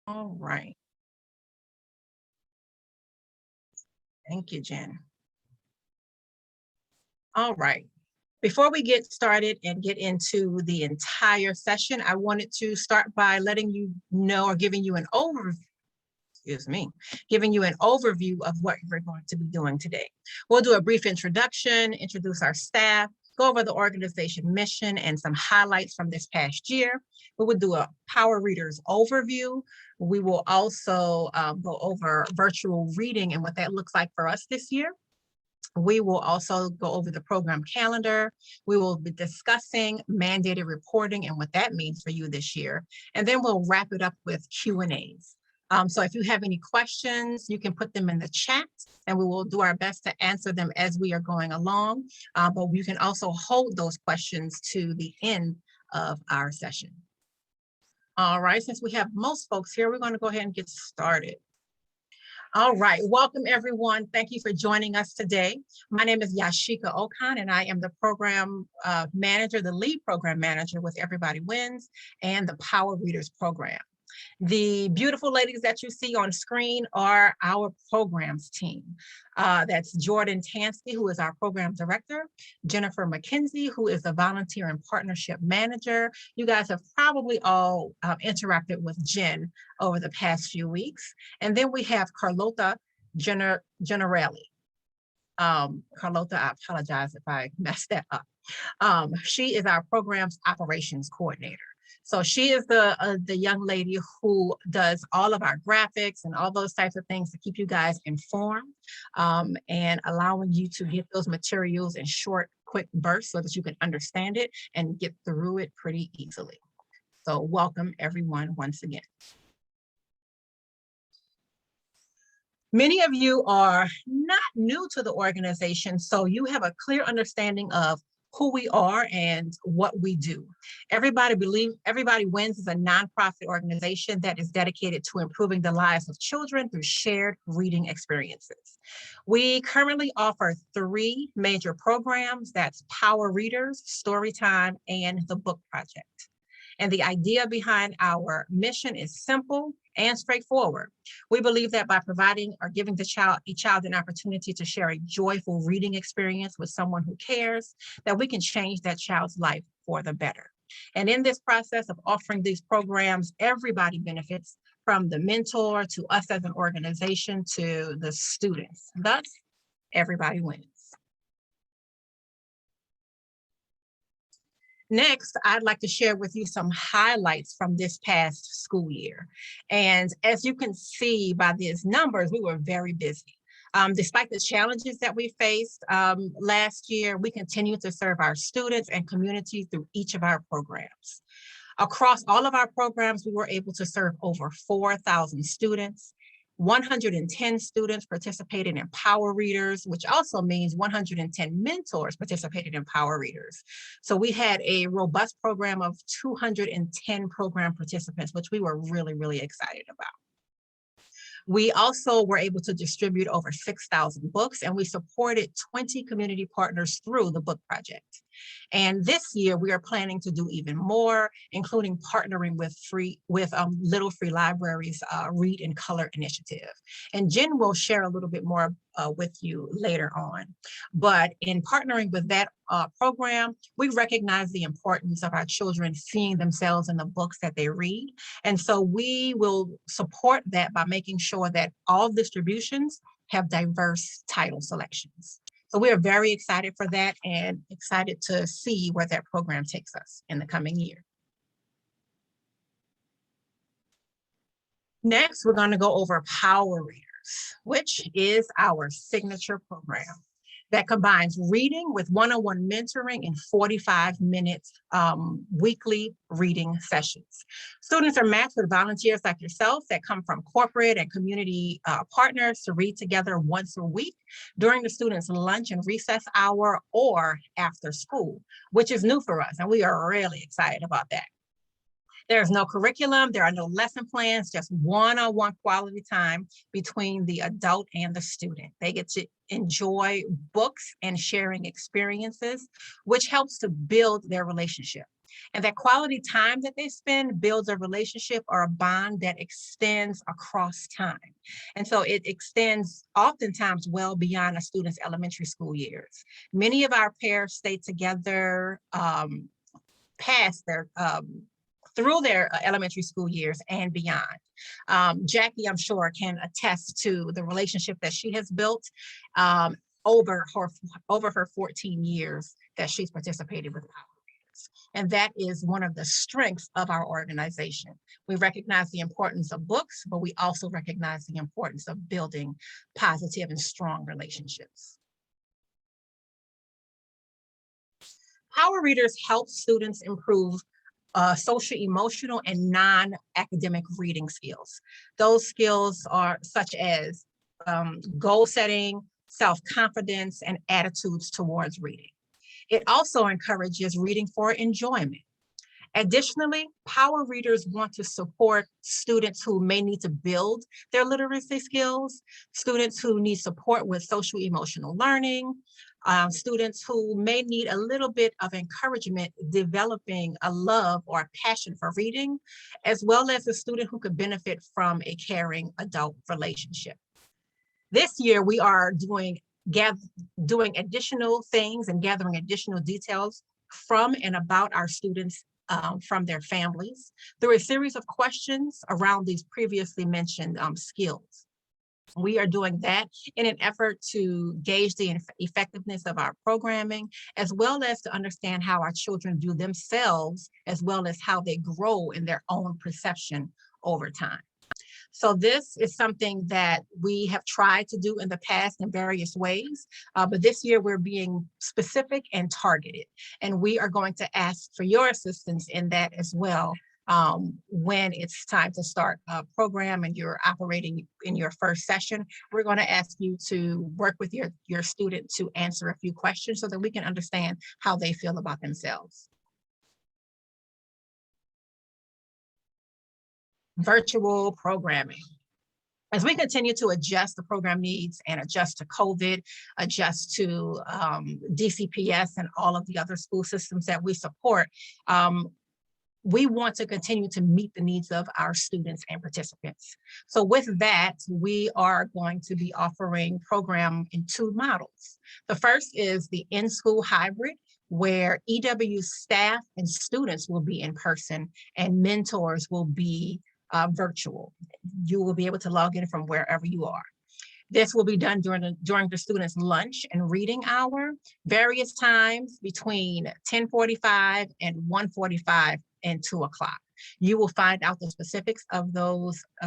All right. Thank you, Jen. All right. Before we get started and get into the entire session, I wanted to start by letting you know or giving you an overview. Giving you an overview of what we're going to be doing today. We'll do a brief introduction, introduce our staff, go over the organization mission and some highlights from this past year. We will do a Power Readers overview. We will also go over virtual reading and what that looks like for us this year. We will also go over the program calendar. We will be discussing mandated reporting and what that means for you this year. And then we'll wrap it up with Q&As. So if you have any questions, you can put them in the chat and we will do our best to answer them as we are going along. But you can also hold those questions to the end of our session. All right, since we have most folks here, we're going to go ahead and get started. All right, welcome everyone. Thank you for joining us today. My name is Yashika Okan and I am the program manager, the lead program manager with Everybody Wins and the Power Readers program. The beautiful ladies that you see on screen are our programs team. That's Jordan Tansky, who is our program director, Jennifer McKenzie, who is a volunteer and partnership manager. You guys have probably all interacted with Jen over the past few weeks. And then we have Carlota Generelli. Carlota, I apologize if I messed that up. She is our programs operations coordinator. So she is the young lady who does all of our graphics and all those types of things to keep you guys informed and allowing you to get those materials in short, quick bursts so that you can understand it and get through it pretty easily. So welcome everyone once again. Many of you are not new to the organization, so you have a clear understanding of who we are and what we do. Everybody Wins is a nonprofit organization that is dedicated to improving the lives of children through shared reading experiences. We currently offer 3 major programs. That's Power Readers, Storytime, and the Book Project. And the idea behind our mission is simple and straightforward. We believe that by providing or giving each child an opportunity to share a joyful reading experience with someone who cares, that we can change that child's life for the better. And in this process of offering these programs, everybody benefits, from the mentor to us as an organization to the students. Thus, everybody wins. Next, I'd like to share with you some highlights from this past school year. And as you can see by these numbers, we were very busy. Despite the challenges that we faced last year, we continue to serve our students and community through each of our programs. Across all of our programs, we were able to serve over 4,000 students. 110 students participated in Power Readers, which also means 110 mentors participated in Power Readers. So we had a robust program of 210 program participants, which we were really, really excited about. We also were able to distribute over 6,000 books, and we supported 20 community partners through the book project. And this year we are planning to do even more, including partnering with Little Free Libraries Read in Color initiative. And Jen will share a little bit more with you later on. But in partnering with that program, we recognize the importance of our children seeing themselves in the books that they read. And so we will support that by making sure that all distributions have diverse title selections. So we are very excited for that and excited to see where that program takes us in the coming year. Next, we're going to go over Power Readers, which is our signature program that combines reading with one-on-one mentoring in 45 minutes weekly reading sessions. Students are matched with volunteers like yourself that come from corporate and community partners to read together once a week during the students' lunch and recess hour or after school, which is new for us, and we are really excited about that. There's no curriculum, there are no lesson plans, just one-on-one quality time between the adult and the student. They get to enjoy books and sharing experiences, which helps to build their relationship. And that quality time that they spend builds a relationship or a bond that extends across time. And so it extends oftentimes well beyond a student's elementary school years. Many of our pairs stay together past their through their elementary school years and beyond. Jackie, I'm sure, can attest to the relationship that she has built over her 14 years that she's participated with Power Readers. And that is one of the strengths of our organization. We recognize the importance of books, but we also recognize the importance of building positive and strong relationships. Power Readers help students improve social, emotional, and non-academic reading skills. Those skills are such as goal setting, self-confidence, and attitudes towards reading. It also encourages reading for enjoyment. Additionally, Power Readers want to support students who may need to build their literacy skills, students who need support with social emotional learning, students who may need a little bit of encouragement developing a love or a passion for reading, as well as a student who could benefit from a caring adult relationship. This year, we are doing additional things and gathering additional details from and about our students from their families through a series of questions around these previously mentioned skills. We are doing that in an effort to gauge the effectiveness of our programming, as well as to understand how our children view themselves, as well as how they grow in their own perception over time. So this is something that we have tried to do in the past in various ways, but this year we're being specific and targeted, and we are going to ask for your assistance in that as well. When it's time to start a program and you're operating in your first session, we're going to ask you to work with your student to answer a few questions so that we can understand how they feel about themselves. Virtual programming. As we continue to adjust the program needs and adjust to COVID, adjust to DCPS and all of the other school systems that we support, we want to continue to meet the needs of our students and participants. So with that, we are going to be offering program in two models. The first is the in-school hybrid, where EW staff and students will be in person and mentors will be virtual. You will be able to log in from wherever you are. This will be done during the students' lunch and reading hour, various times between 10:45 and 1:45 and 2 o'clock. You will find out the specifics of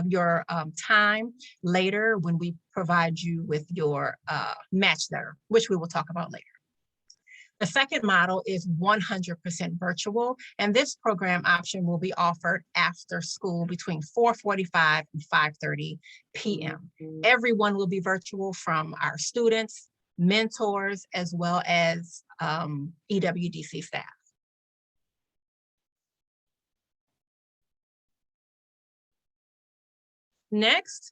your time later when we provide you with your match letter, which we will talk about later. The second model is 100% virtual, and this program option will be offered after school between 4:45 and 5:30 p.m. Everyone will be virtual, from our students, mentors, as well as EWDC staff. Next,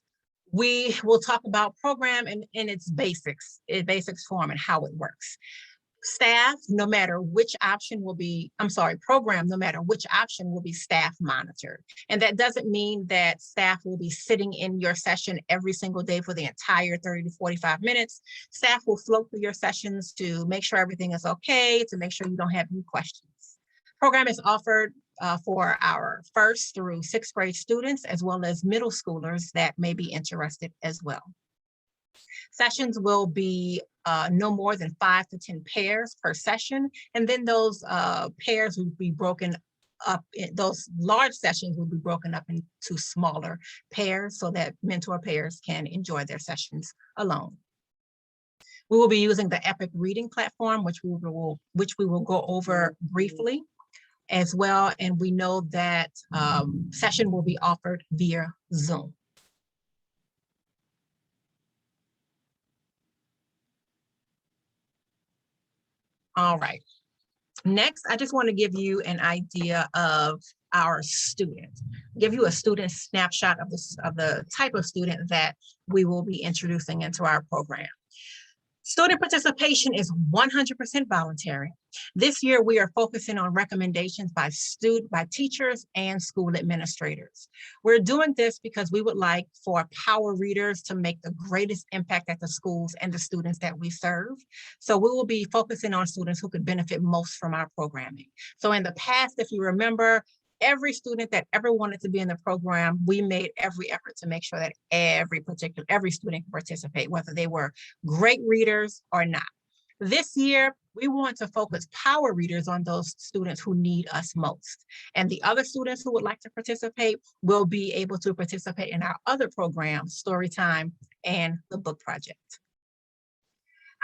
we will talk about program in its basics form and how it works. Staff, no matter which option will be, program, no matter which option will be staff monitored. And that doesn't mean that staff will be sitting in your session every single day for the entire 30 to 45 minutes. Staff will float through your sessions to make sure everything is okay, to make sure you don't have any questions. Program is offered for our 1st through 6th grade students, as well as middle schoolers that may be interested as well. Sessions will be no more than 5 to 10 pairs per session, and then those pairs will be broken up. Those large sessions will be broken up into smaller pairs so that mentor pairs can enjoy their sessions alone. We will be using the Epic reading platform, which we will go over briefly as well, and we know that session will be offered via Zoom. All right. Next, I just want to give you an idea of our student, give you a student snapshot of the type of student that we will be introducing into our program. Student participation is 100% voluntary. This year, we are focusing on recommendations by teachers and school administrators. We're doing this because we would like for power readers to make the greatest impact at the schools and the students that we serve. So we will be focusing on students who could benefit most from our programming. So in the past, if you remember, every student that ever wanted to be in the program, we made every effort to make sure that every student could participate, whether they were great readers or not. This year, we want to focus power readers on those students who need us most. And the other students who would like to participate will be able to participate in our other programs, Storytime and the Book Project.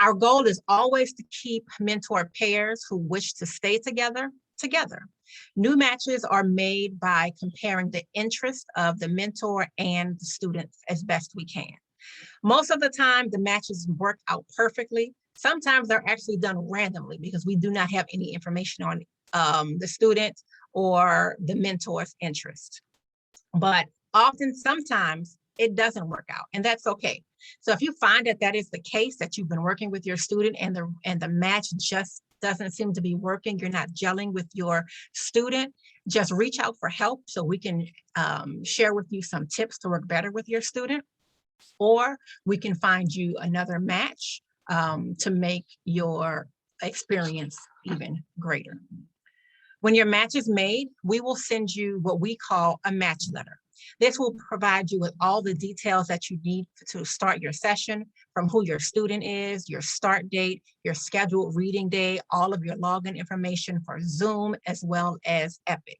Our goal is always to keep mentor pairs who wish to stay together. New matches are made by comparing the interest of the mentor and the students as best we can. Most of the time, the matches work out perfectly. Sometimes they're actually done randomly because we do not have any information on the student or the mentor's interest. But sometimes it doesn't work out, and that's okay. So if you find that that is the case, that you've been working with your student and the match just doesn't seem to be working, you're not gelling with your student, just reach out for help so we can share with you some tips to work better with your student, or we can find you another match to make your experience even greater. When your match is made, we will send you what we call a match letter. This will provide you with all the details that you need to start your session, from who your student is, your start date, your scheduled reading day, all of your login information for Zoom, as well as Epic.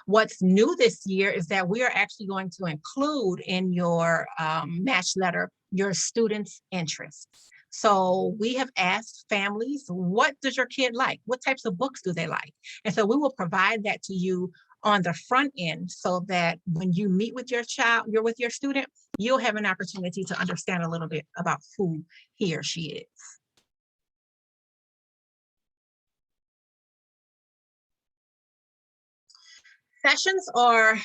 What's new this year is that we are actually going to include in your match letter your students' interests. So we have asked families, what does your kid like? What types of books do they like? And so we will provide that to you on the front end so that when you meet with your child, you're with your student, you'll have an opportunity to understand a little bit about who he or she is. Sessions are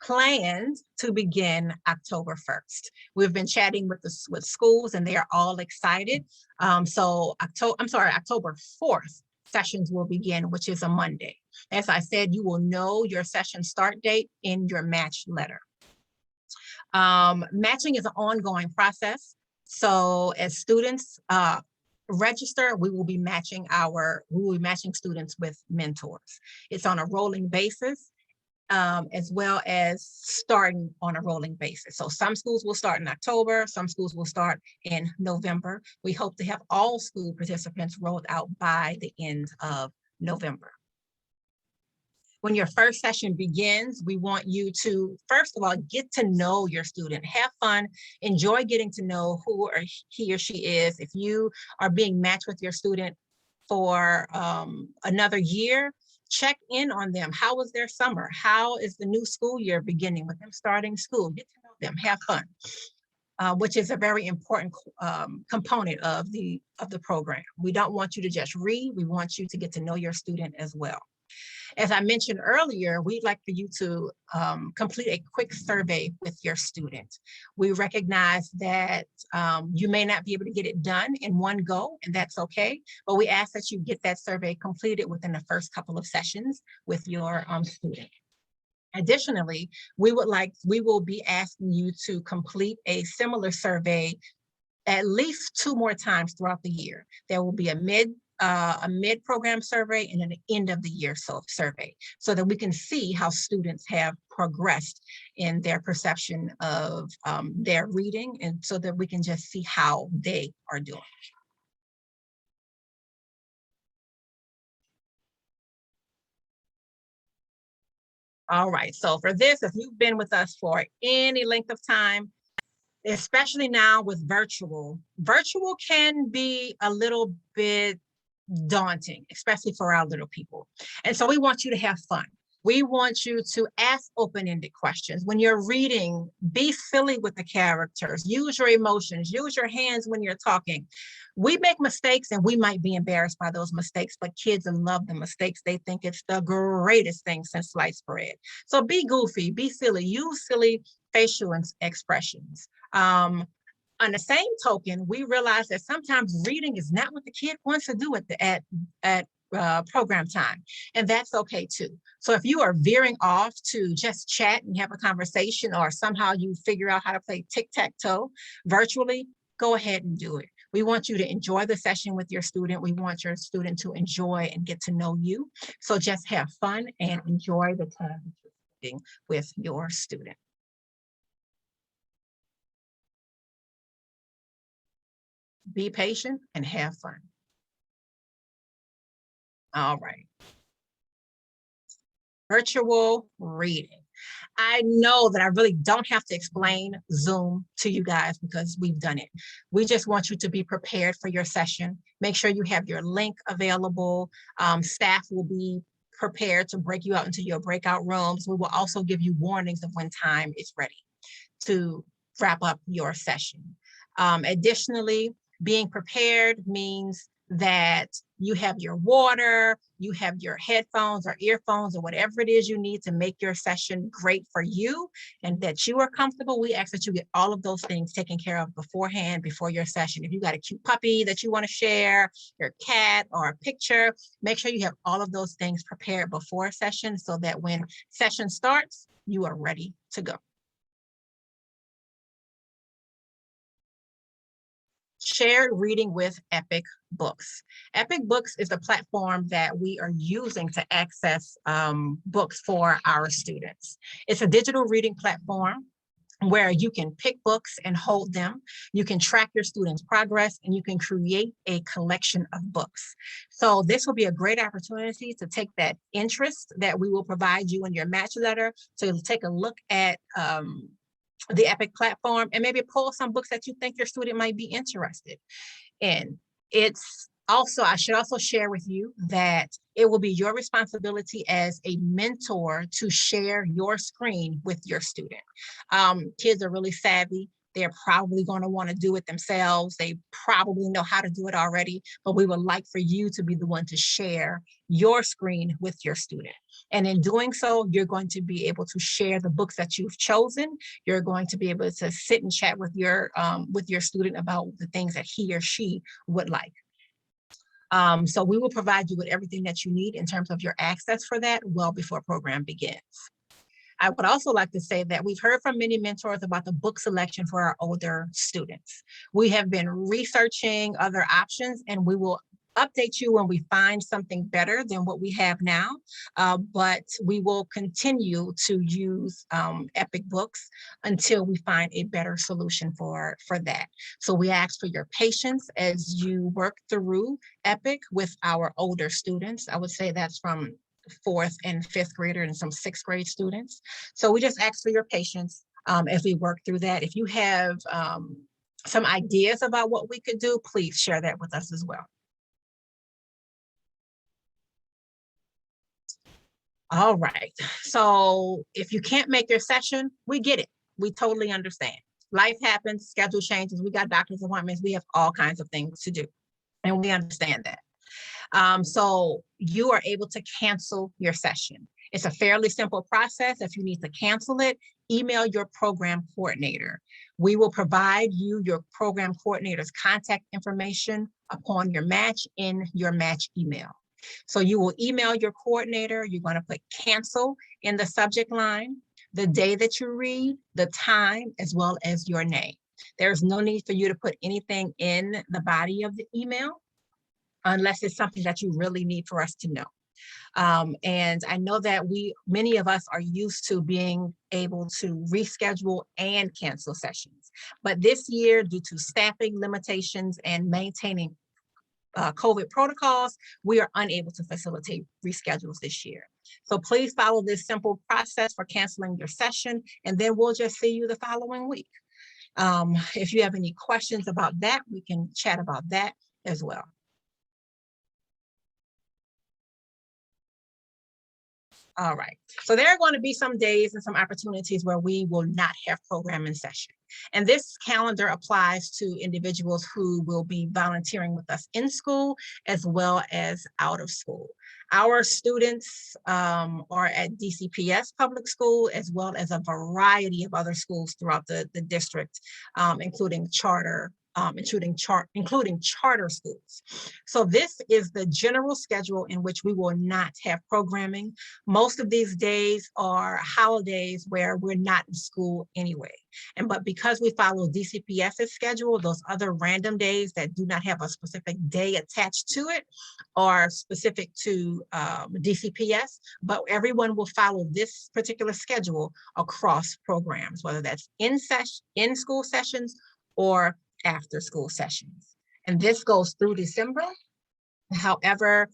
planned to begin October 1st. We've been chatting with schools and they are all excited. October 4th, sessions will begin, which is a Monday. As I said, you will know your session start date in your match letter. Matching is an ongoing process. So as students register, we will be matching students with mentors. It's on a rolling basis. As well as starting on a rolling basis. So some schools will start in October, some schools will start in November. We hope to have all school participants rolled out by the end of November. When your first session begins, we want you to, first of all, get to know your student, have fun, enjoy getting to know who he or she is. If you are being matched with your student for another year, check in on them. How was their summer? How is the new school year beginning with them starting school? Get to know them, have fun, which is a very important component of the program. We don't want you to just read, we want you to get to know your student as well. As I mentioned earlier, we'd like for you to complete a quick survey with your student. We recognize that you may not be able to get it done in one go, and that's okay, but we ask that you get that survey completed within the first couple of sessions with your student. Additionally, we will be asking you to complete a similar survey at least 2 more times throughout the year. There will be a mid-program survey and an end of the year survey, so that we can see how students have progressed in their perception of their reading, and so that we can just see how they are doing. All right, so for this, if you've been with us for any length of time, especially now with virtual can be a little bit daunting, especially for our little people. And so we want you to have fun. We want you to ask open-ended questions. When you're reading, be silly with the characters, use your emotions, use your hands when you're talking. We make mistakes and we might be embarrassed by those mistakes, but kids love the mistakes. They think it's the greatest thing since sliced bread. So be goofy, be silly, use silly facial expressions. On the same token, we realize that sometimes reading is not what the kid wants to do at program time, and that's okay too. So if you are veering off to just chat and have a conversation, or somehow you figure out how to play tic-tac-toe virtually, go ahead and do it. We want you to enjoy the session with your student. We want your student to enjoy and get to know you. So just have fun and enjoy the time that you're spending with your student. Be patient and have fun. All right. Virtual reading. I know that I really don't have to explain Zoom to you guys because we've done it. We just want you to be prepared for your session. Make sure you have your link available. Staff will be prepared to break you out into your breakout rooms. We will also give you warnings of when time is ready to wrap up your session. Additionally, being prepared means that you have your water, you have your headphones or earphones or whatever it is you need to make your session great for you and that you are comfortable. We ask that you get all of those things taken care of beforehand, before your session. If you got a cute puppy that you want to share, your cat or a picture, make sure you have all of those things prepared before a session so that when session starts, you are ready to go. Shared reading with Epic Books. Epic Books is the platform that we are using to access books for our students. It's a digital reading platform where you can pick books and hold them. You can track your students' progress, and you can create a collection of books. So this will be a great opportunity to take that interest that we will provide you in your match letter, to take a look at the Epic platform and maybe pull some books that you think your student might be interested in. It's also, I should also share with you that it will be your responsibility as a mentor to share your screen with your student. Kids are really savvy. They're probably going to want to do it themselves. They probably know how to do it already, but we would like for you to be the one to share your screen with your student. And in doing so, you're going to be able to share the books that you've chosen. You're going to be able to sit and chat with your student about the things that he or she would like. So we will provide you with everything that you need in terms of your access for that well before program begins. I would also like to say that we've heard from many mentors about the book selection for our older students. We have been researching other options, and we will update you when we find something better than what we have now, but we will continue to use Epic Books until we find a better solution for that. So we ask for your patience as you work through Epic with our older students. I would say that's from 4th and 5th grader and some 6th grade students. So we just ask for your patience as we work through that. If you have some ideas about what we could do, please share that with us as well. All right, so if you can't make your session, we get it. We totally understand. Life happens, schedule changes, we got doctor's appointments, we have all kinds of things to do, and we understand that. So you are able to cancel your session. It's a fairly simple process. If you need to cancel it, email your program coordinator. We will provide you your program coordinator's contact information upon your match in your match email. So you will email your coordinator. You're going to put cancel in the subject line, the day that you read, the time, as well as your name. There's no need for you to put anything in the body of the email unless it's something that you really need for us to know. And I know that many of us are used to being able to reschedule and cancel sessions. But this year, due to staffing limitations and maintaining COVID protocols, we are unable to facilitate reschedules this year. So please follow this simple process for canceling your session, and then we'll just see you the following week. If you have any questions about that, we can chat about that as well. All right, so there are going to be some days and some opportunities where we will not have program in session. And this calendar applies to individuals who will be volunteering with us in school as well as out of school. Our students are at DCPS public school, as well as a variety of other schools throughout the district, including charter schools. So this is the general schedule in which we will not have programming. Most of these days are holidays where we're not in school anyway. But because we follow DCPS's schedule, those other random days that do not have a specific day attached to it are specific to DCPS, but everyone will follow this particular schedule across programs, whether that's in school sessions or after school sessions. And this goes through December. However,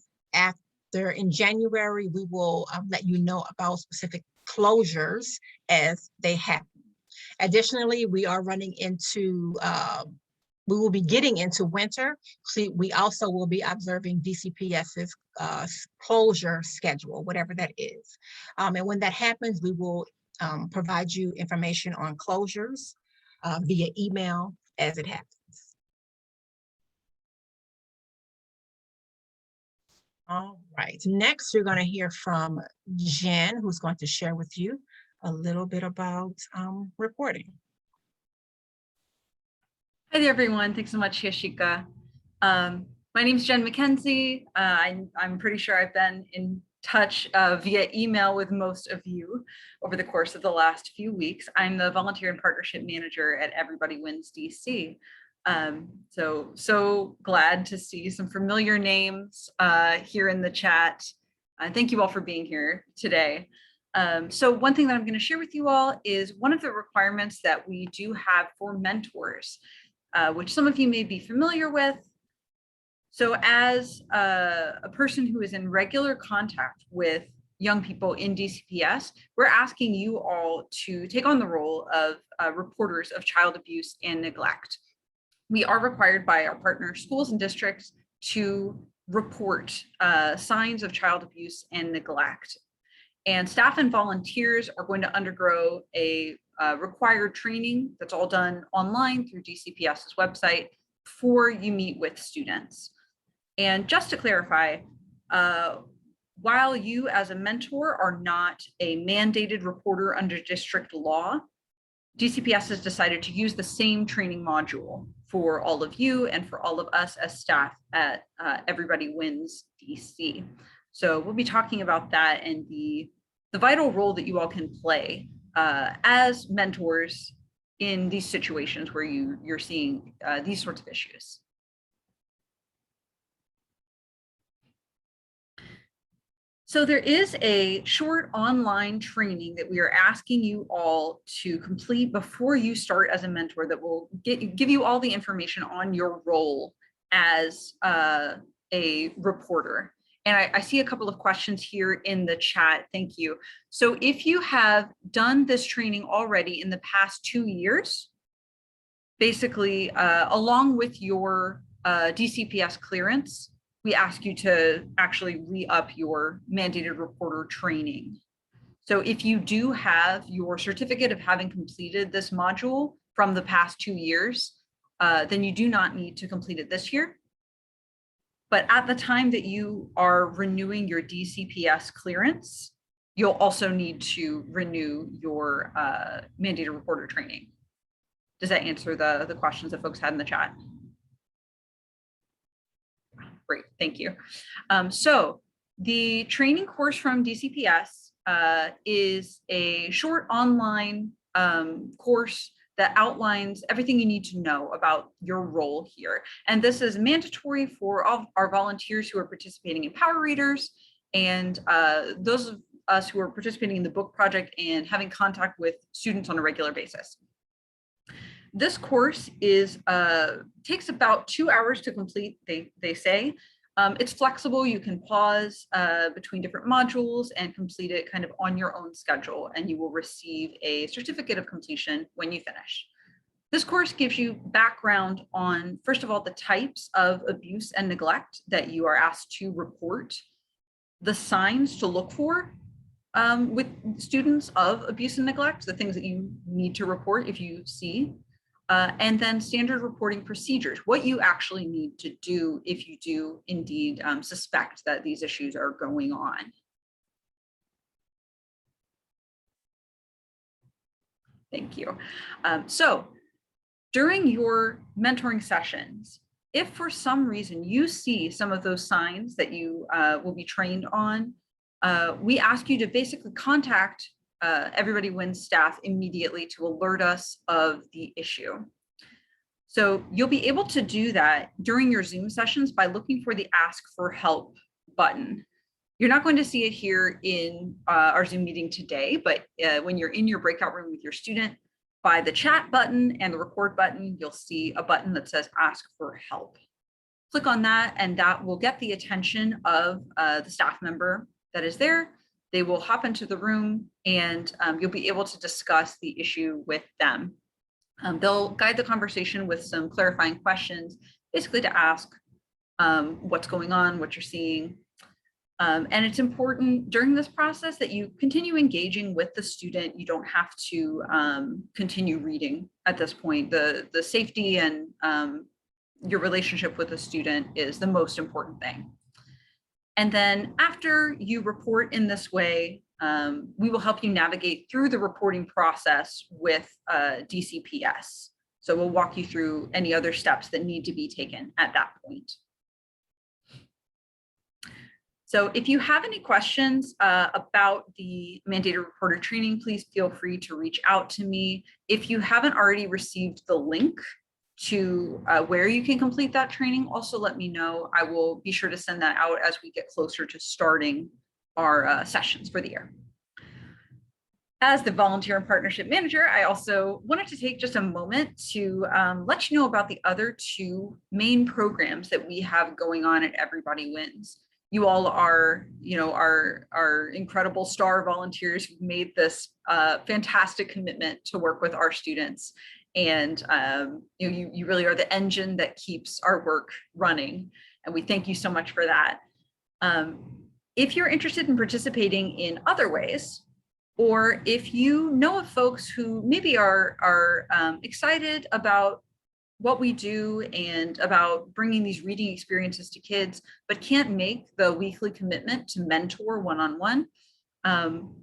in January, we will let you know about specific closures as they happen. Additionally, we will be getting into winter. So we also will be observing DCPS's closure schedule, whatever that is. And when that happens, we will provide you information on closures via email as it happens. All right, next you're going to hear from Jen, who's going to share with you a little bit about reporting. Hi there, everyone. Thanks so much, Yashika. My name is Jen McKenzie. I'm pretty sure I've been in touch via email with most of you over the course of the last few weeks. I'm the Volunteer and Partnership Manager at Everybody Wins DC. So glad to see some familiar names here in the chat. Thank you all for being here today. So one thing that I'm going to share with you all is one of the requirements that we do have for mentors, which some of you may be familiar with. So as a person who is in regular contact with young people in DCPS, we're asking you all to take on the role of reporters of child abuse and neglect. We are required by our partner schools and districts to report signs of child abuse and neglect. And staff and volunteers are going to undergo a required training that's all done online through DCPS's website before you meet with students. And just to clarify, while you as a mentor are not a mandated reporter under district law, DCPS has decided to use the same training module for all of you and for all of us as staff at Everybody Wins DC. So we'll be talking about that and the vital role that you all can play as mentors in these situations where you're seeing these sorts of issues. So there is a short online training that we are asking you all to complete before you start as a mentor that will give you all the information on your role as a reporter. And I see a couple of questions here in the chat. Thank you. So if you have done this training already in the past 2 years, basically along with your DCPS clearance, we ask you to actually re-up your mandated reporter training. So if you do have your certificate of having completed this module from the past 2 years, then you do not need to complete it this year. But at the time that you are renewing your DCPS clearance, you'll also need to renew your mandated reporter training. Does that answer the questions that folks had in the chat? Great, thank you. So the training course from DCPS is a short online course that outlines everything you need to know about your role here. And this is mandatory for all our volunteers who are participating in Power Readers and those of us who are participating in the book project and having contact with students on a regular basis. This course takes about 2 hours to complete, they say. It's flexible, you can pause between different modules and complete it kind of on your own schedule, and you will receive a certificate of completion when you finish. This course gives you background on, first of all, the types of abuse and neglect that you are asked to report, the signs to look for with students of abuse and neglect, the things that you need to report if you see, and then standard reporting procedures, what you actually need to do if you do indeed suspect that these issues are going on. Thank you. So during your mentoring sessions, if for some reason you see some of those signs that you will be trained on, we ask you to basically contact Everybody Wins staff immediately to alert us of the issue. So you'll be able to do that during your Zoom sessions by looking for the Ask for Help button. You're not going to see it here in our Zoom meeting today, but when you're in your breakout room with your student, by the chat button and the record button, you'll see a button that says Ask for Help. Click on that, and that will get the attention of the staff member that is there. They will hop into the room, and you'll be able to discuss the issue with them. They'll guide the conversation with some clarifying questions, basically to ask what's going on, what you're seeing. And it's important during this process that you continue engaging with the student. You don't have to continue reading at this point. The safety and your relationship with the student is the most important thing. And then after you report in this way, we will help you navigate through the reporting process with DCPS. So we'll walk you through any other steps that need to be taken at that point. So if you have any questions about the mandated reporter training, please feel free to reach out to me. If you haven't already received the link to where you can complete that training, also let me know. I will be sure to send that out as we get closer to starting our sessions for the year. As the volunteer and partnership manager, I also wanted to take just a moment to let you know about the other two main programs that we have going on at Everybody Wins. You all are, our incredible star volunteers who've made this fantastic commitment to work with our students. And you really are the engine that keeps our work running. And we thank you so much for that. If you're interested in participating in other ways, or if you know of folks who maybe are excited about what we do and about bringing these reading experiences to kids, but can't make the weekly commitment to mentor one-on-one,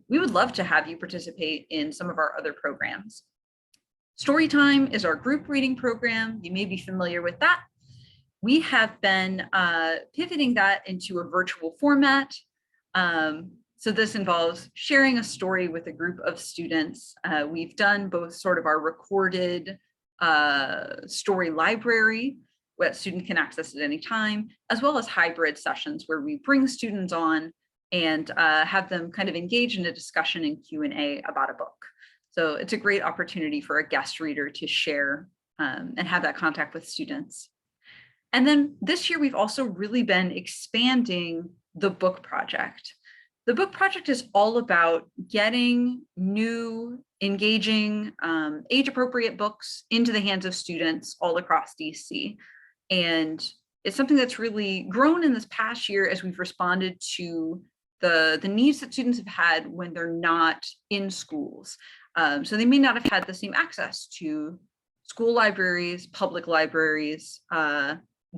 we would love to have you participate in some of our other programs. Storytime is our group reading program. You may be familiar with that. We have been pivoting that into a virtual format. So this involves sharing a story with a group of students. We've done both sort of our recorded story library, where students can access at any time, as well as hybrid sessions where we bring students on and have them kind of engage in a discussion and Q&A about a book. So it's a great opportunity for a guest reader to share and have that contact with students. And then this year, we've also really been expanding the book project. The book project is all about getting new, engaging, age-appropriate books into the hands of students all across DC. And it's something that's really grown in this past year as we've responded to the needs that students have had when they're not in schools. So they may not have had the same access to school libraries, public libraries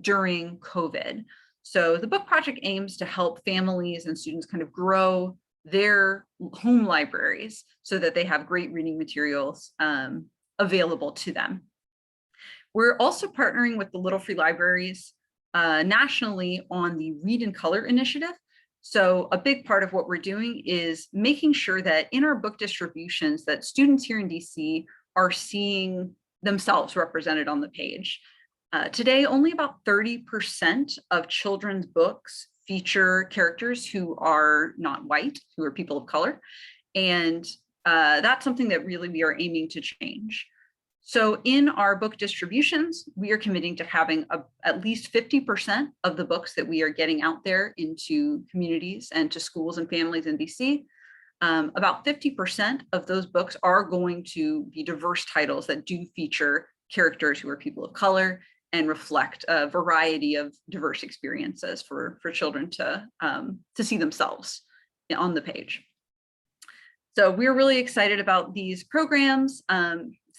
during COVID. So the book project aims to help families and students kind of grow their home libraries so that they have great reading materials available to them. We're also partnering with the Little Free Libraries nationally on the Read in Color initiative. So a big part of what we're doing is making sure that in our book distributions that students here in DC are seeing themselves represented on the page. Today, only about 30% of children's books feature characters who are not white, who are people of color. And that's something that really we are aiming to change. So in our book distributions, we are committing to having at least 50% of the books that we are getting out there into communities and to schools and families in DC. About 50% of those books are going to be diverse titles that do feature characters who are people of color and reflect a variety of diverse experiences for children to see themselves on the page. So we're really excited about these programs.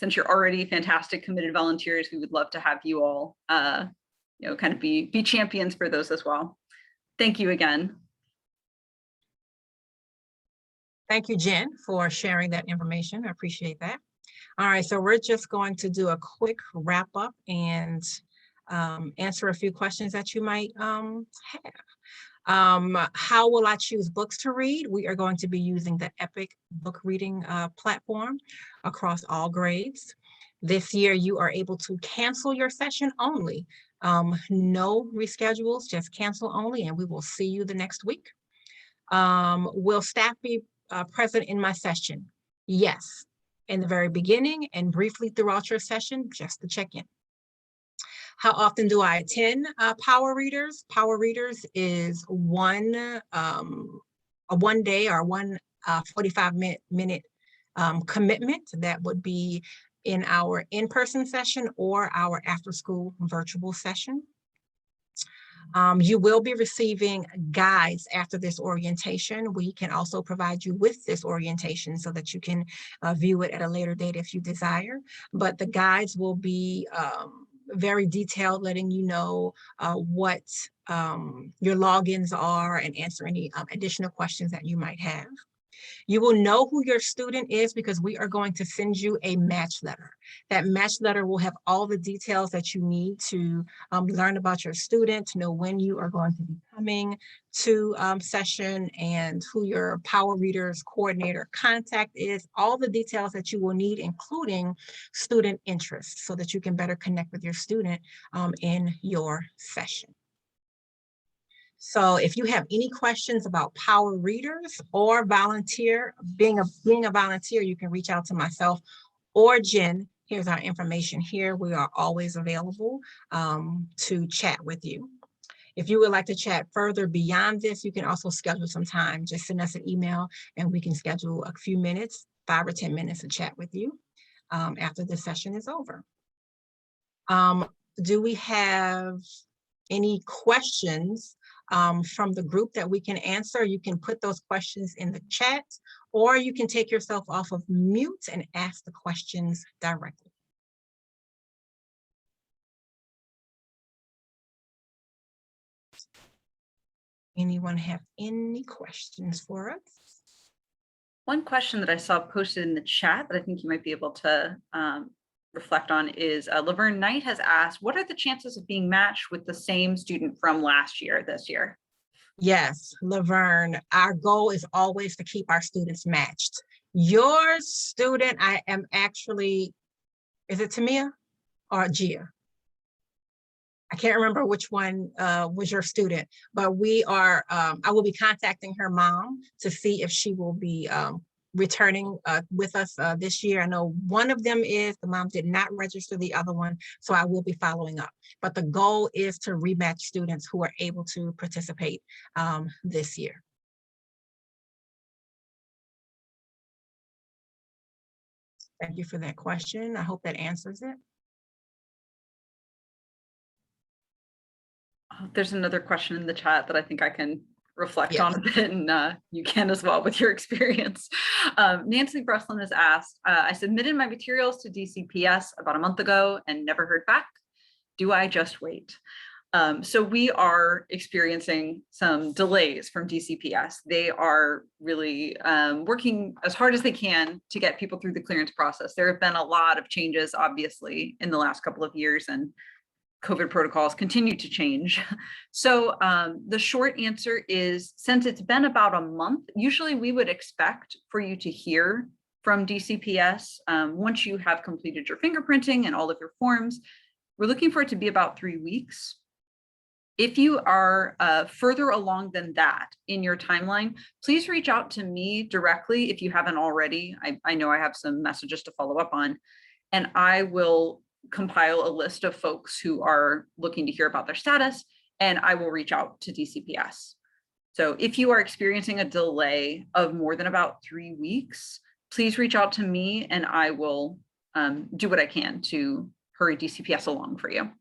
since you're already fantastic committed volunteers, we would love to have you all, kind of be champions for those as well. Thank you again. Thank you, Jen, for sharing that information. I appreciate that. All right, so we're just going to do a quick wrap up and answer a few questions that you might have. How will I choose books to read? We are going to be using the EPIC book reading platform across all grades. This year, you are able to cancel your session only. No reschedules, just cancel only, and we will see you the next week. Will staff be present in my session? Yes, in the very beginning and briefly throughout your session, just to check in. How often do I attend Power Readers? Power Readers is a one day or 45-minute commitment that would be in our in-person session or our after-school virtual session. You will be receiving guides after this orientation. We can also provide you with this orientation so that you can view it at a later date if you desire. But the guides will be very detailed, letting you know what your logins are and answer any additional questions that you might have. You will know who your student is because we are going to send you a match letter. That match letter will have all the details that you need to learn about your student, to know when you are going to be coming to session and who your Power Readers coordinator contact is, all the details that you will need, including student interests, so that you can better connect with your student in your session. So if you have any questions about Power Readers or being a volunteer, you can reach out to myself or Jen. Here's our information here. We are always available to chat with you. If you would like to chat further beyond this, you can also schedule some time. Just send us an email and we can schedule a few minutes, 5 or 10 minutes to chat with you after the session is over. Do we have any questions from the group that we can answer? You can put those questions in the chat, or you can take yourself off of mute and ask the questions directly. Anyone have any questions for us? One question that I saw posted in the chat that I think you might be able to reflect on is Laverne Knight has asked, what are the chances of being matched with the same student from last year, this year? Yes, Laverne, our goal is always to keep our students matched. Your student, I am actually, is it Tamia or Gia? I can't remember which one was your student, but we are, I will be contacting her mom to see if she will be returning with us this year. I know one of them is, the mom did not register the other one, so I will be following up. But the goal is to rematch students who are able to participate this year. Thank you for that question. I hope that answers it. There's another question in the chat that I think I can reflect Yes. on a bit, and you can as well with your experience. Nancy Breslin has asked, I submitted my materials to DCPS about a month ago and never heard back. Do I just wait? So we are experiencing some delays from DCPS. They are really working as hard as they can to get people through the clearance process. There have been a lot of changes, obviously, in the last couple of years, and COVID protocols continue to change. So the short answer is, since it's been about a month, usually we would expect for you to hear from DCPS once you have completed your fingerprinting and all of your forms. We're looking for it to be about 3 weeks. If you are further along than that in your timeline, please reach out to me directly if you haven't already. I know I have some messages to follow up on, and I will compile a list of folks who are looking to hear about their status, and I will reach out to DCPS. So if you are experiencing a delay of more than about 3 weeks, please reach out to me and I will do what I can to hurry DCPS along for you.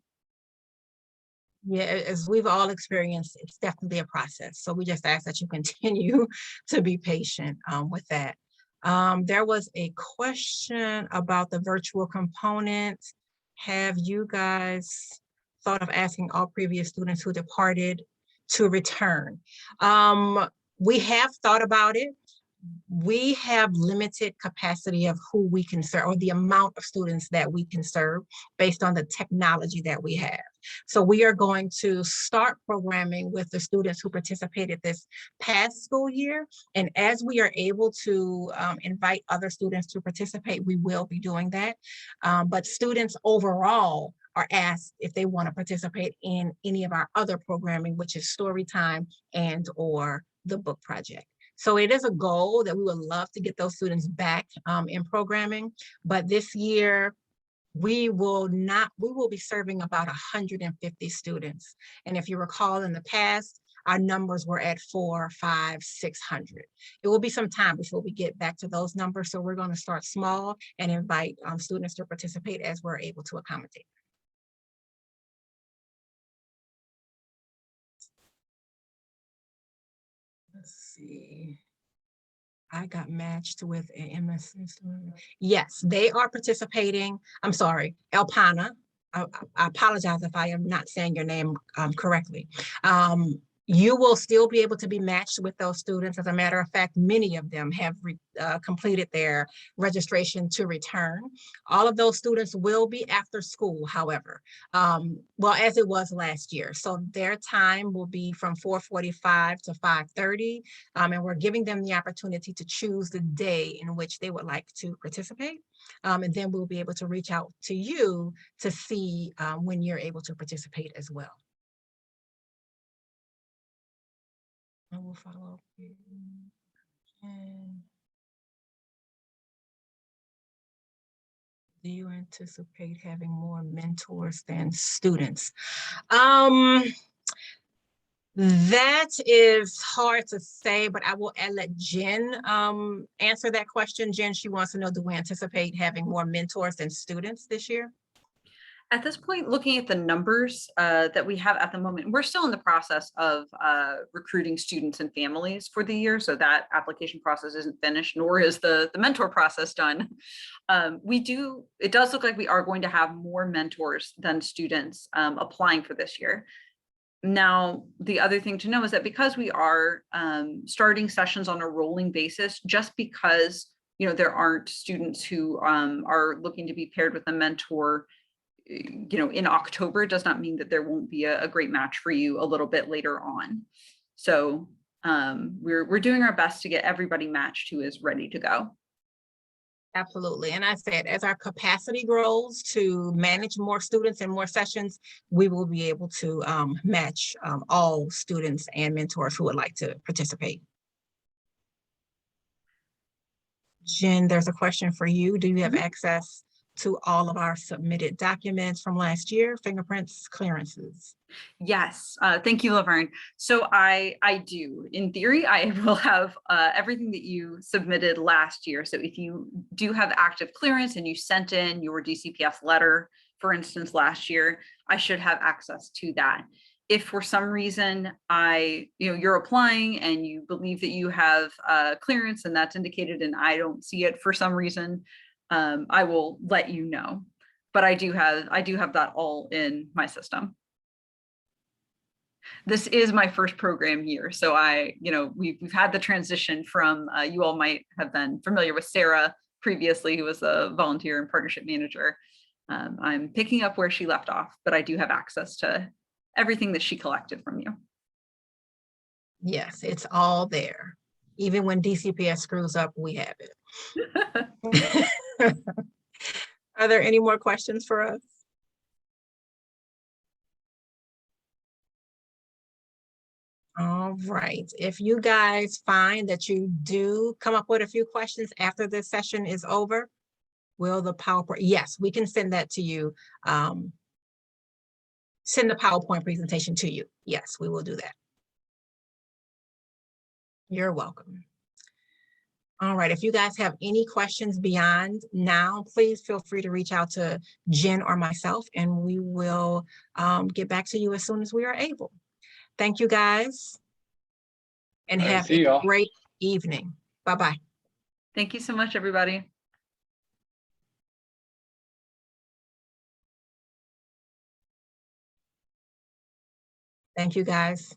Yeah, as we've all experienced, it's definitely a process. So we just ask that you continue to be patient with that. There was a question about the virtual component. Have you guys thought of asking all previous students who departed to return? We have thought about it. We have limited capacity of who we can serve, or the amount of students that we can serve based on the technology that we have. So we are going to start programming with the students who participated this past school year. And as we are able to invite other students to participate, we will be doing that. But students overall are asked if they want to participate in any of our other programming, which is story time and or the book project. So it is a goal that we would love to get those students back in programming, but this year we will be serving about 150 students. And if you recall in the past, our numbers were at 400, 500, 600. It will be some time before we get back to those numbers. So we're going to start small and invite students to participate as we're able to accommodate. Let's see. I got matched with an MSc student. Yes, they are participating. I'm sorry, Elpana. I apologize if I am not saying your name correctly. You will still be able to be matched with those students. As a matter of fact, many of them have completed their registration to return. All of those students will be after school, however, well, as it was last year. So their time will be from 4:45 to 5:30, and we're giving them the opportunity to choose the day in which they would like to participate. And then we'll be able to reach out to you to see when you're able to participate as well. I will follow up. Do you anticipate having more mentors than students? That is hard to say, but I will let Jen answer that question. Jen, she wants to know, do we anticipate having more mentors than students this year? At this point, looking at the numbers that we have at the moment, we're still in the process of recruiting students and families for the year. So that application process isn't finished, nor is the mentor process done. It does look like we are going to have more mentors than students applying for this year. Now, the other thing to know is that because we are starting sessions on a rolling basis, just because there aren't students who are looking to be paired with a mentor in October, does not mean that there won't be a great match for you a little bit later on. So we're doing our best to get everybody matched who is ready to go. Absolutely. And I said, as our capacity grows to manage more students and more sessions, we will be able to match all students and mentors who would like to participate. Jen, there's a question for you. Do you have access to all of our submitted documents from last year, fingerprints, clearances? Yes, thank you, Laverne. So I do. In theory, I will have everything that you submitted last year. So if you do have active clearance and you sent in your DCPS letter, for instance, last year, I should have access to that. If for some reason you're applying and you believe that you have clearance and that's indicated and I don't see it for some reason, I will let you know. But I do have that all in my system. This is my first program year, so we've had the transition from you all might have been familiar with Sarah previously, who was a volunteer and partnership manager. I'm picking up where she left off, but I do have access to everything that she collected from you. Yes, it's all there. Even when DCPS screws up, we have it. Are there any more questions for us? All right. If you guys find that you do come up with a few questions after this session is over, will the PowerPoint? Yes, we can send that to you. Send the PowerPoint presentation to you. Yes, we will do that. You're welcome. All right, if you guys have any questions beyond now, please feel free to reach out to Jen or myself, and we will get back to you as soon as we are able. Thank you guys, and have a great evening. Bye-bye. Thank you so much, everybody. Thank you, guys.